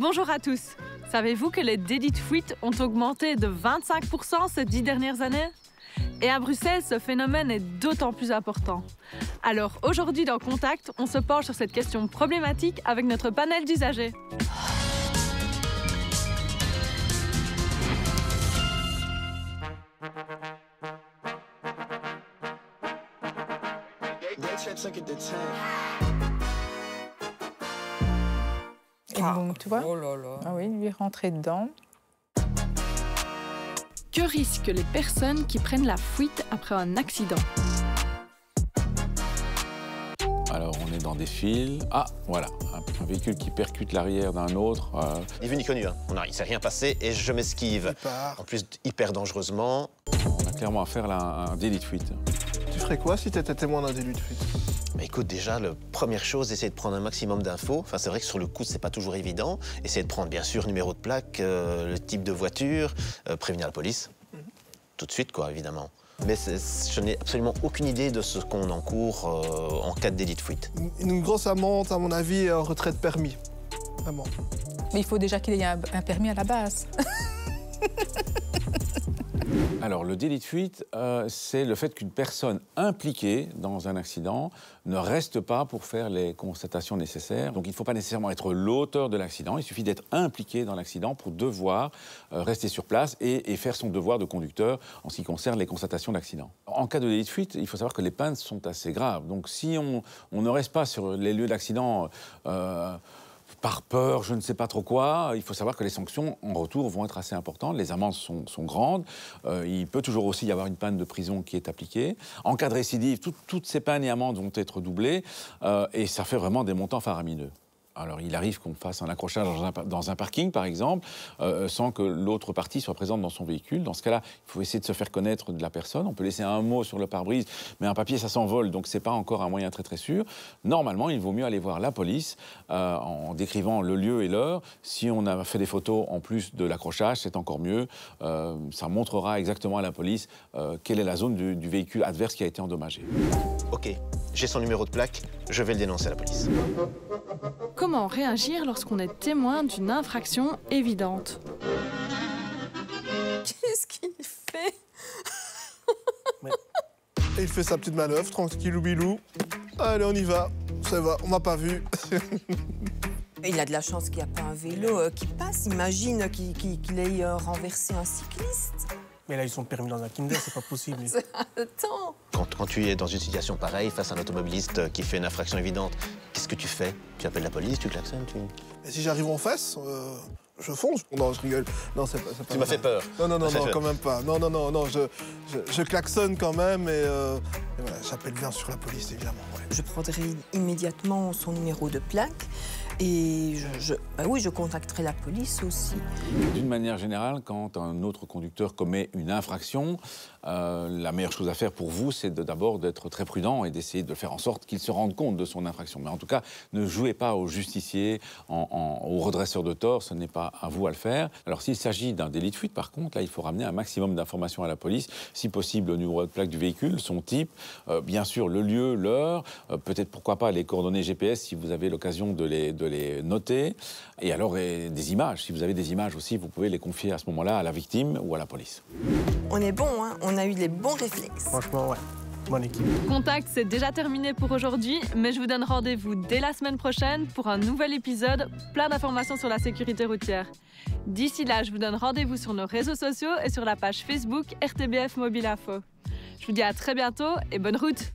Bonjour à tous. Savez-vous que les délits de fuite ont augmenté de 25% ces 10 dernières années? Et à Bruxelles, ce phénomène est d'autant plus important. Alors aujourd'hui dans Contact, on se penche sur cette question problématique avec notre panel d'usagers. Et donc, tu vois, Oh là là. ah oui, lui est rentré dedans. Que risquent les personnes qui prennent la fuite après un accident? Alors, on est dans des fils. Ah, voilà, un véhicule qui percute l'arrière d'un autre. Ni vu ni connu, hein. Il ne s'est rien passé et je m'esquive. En plus, hyper dangereusement. On a clairement affaire là à un délit de fuite. Tu ferais quoi si tu étais témoin d'un délit de fuite? Bah, écoute, déjà, la première chose, essayer de prendre un maximum d'infos. Enfin, c'est vrai que sur le coup, c'est pas toujours évident. Essayer de prendre, bien sûr, numéro de plaque, le type de voiture, prévenir la police. Tout de suite, quoi, évidemment. Mais je n'ai absolument aucune idée de ce qu'on encourt en cas de délit de fuite. Une grosse amende, à mon avis, un retrait de permis. Vraiment. Mais il faut déjà qu'il ait un permis à la base. Alors, le délit de fuite, c'est le fait qu'une personne impliquée dans un accident ne reste pas pour faire les constatations nécessaires. Donc, il ne faut pas nécessairement être l'auteur de l'accident. Il suffit d'être impliqué dans l'accident pour devoir rester sur place et faire son devoir de conducteur en ce qui concerne les constatations d'accident. En cas de délit de fuite, il faut savoir que les peines sont assez graves. Donc, si on ne reste pas sur les lieux d'accident par peur, je ne sais pas trop quoi, il faut savoir que les sanctions en retour vont être assez importantes. Les amendes sont grandes. Il peut toujours aussi y avoir une peine de prison qui est appliquée. En cas de récidive, toutes ces peines et amendes vont être doublées et ça fait vraiment des montants faramineux. Alors, il arrive qu'on fasse un accrochage dans un parking, par exemple, sans que l'autre partie soit présente dans son véhicule. Dans ce cas-là, il faut essayer de se faire connaître de la personne. On peut laisser un mot sur le pare-brise, mais un papier, ça s'envole, donc c'est pas encore un moyen très très sûr. Normalement, il vaut mieux aller voir la police en décrivant le lieu et l'heure. Si on a fait des photos en plus de l'accrochage, c'est encore mieux. Ça montrera exactement à la police quelle est la zone du véhicule adverse qui a été endommagé. Ok, j'ai son numéro de plaque, je vais le dénoncer à la police. Comment réagir lorsqu'on est témoin d'une infraction évidente? Qu'est-ce qu'il fait? Et il fait sa petite manœuvre, tranquillou bilou. Allez, on y va. Ça va, on m'a pas vu. Il a de la chance qu'il n'y a pas un vélo qui passe. Imagine qu'il ait renversé un cycliste. Mais là, ils sont permis dans un Kinder, c'est pas possible. Attends. Quand tu es dans une situation pareille, face à un automobiliste qui fait une infraction évidente, qu'est-ce que tu fais? Tu appelles la police, tu klaxonnes, Et si j'arrive en face, je fonce. Non, je rigole. Non, c'est pas Tu m'as fait peur. Non, quand même pas. Non, je klaxonne quand même et voilà, j'appelle bien sûr la police, évidemment. Ouais. Je prendrai immédiatement son numéro de plaque et je contacterai la police aussi. D'une manière générale, quand un autre conducteur commet une infraction, la meilleure chose à faire pour vous, c'est d'abord d'être très prudent et d'essayer de faire en sorte qu'il se rende compte de son infraction. Mais en tout cas, ne jouez pas au justicier, au redresseur de tort, ce n'est pas à vous à le faire. Alors s'il s'agit d'un délit de fuite, par contre, là, il faut ramener un maximum d'informations à la police, si possible le numéro de plaque du véhicule, son type, bien sûr le lieu, l'heure, peut-être pourquoi pas les coordonnées GPS si vous avez l'occasion de les noter, et alors des images. Si vous avez des images aussi, vous pouvez les confier à ce moment-là à la victime ou à la police. On est bon, hein? On a eu les bons réflexes. Franchement, ouais. Bonne équipe. Contact, c'est déjà terminé pour aujourd'hui, mais je vous donne rendez-vous dès la semaine prochaine pour un nouvel épisode plein d'informations sur la sécurité routière. D'ici là, je vous donne rendez-vous sur nos réseaux sociaux et sur la page Facebook RTBF Mobile Info. Je vous dis à très bientôt et bonne route!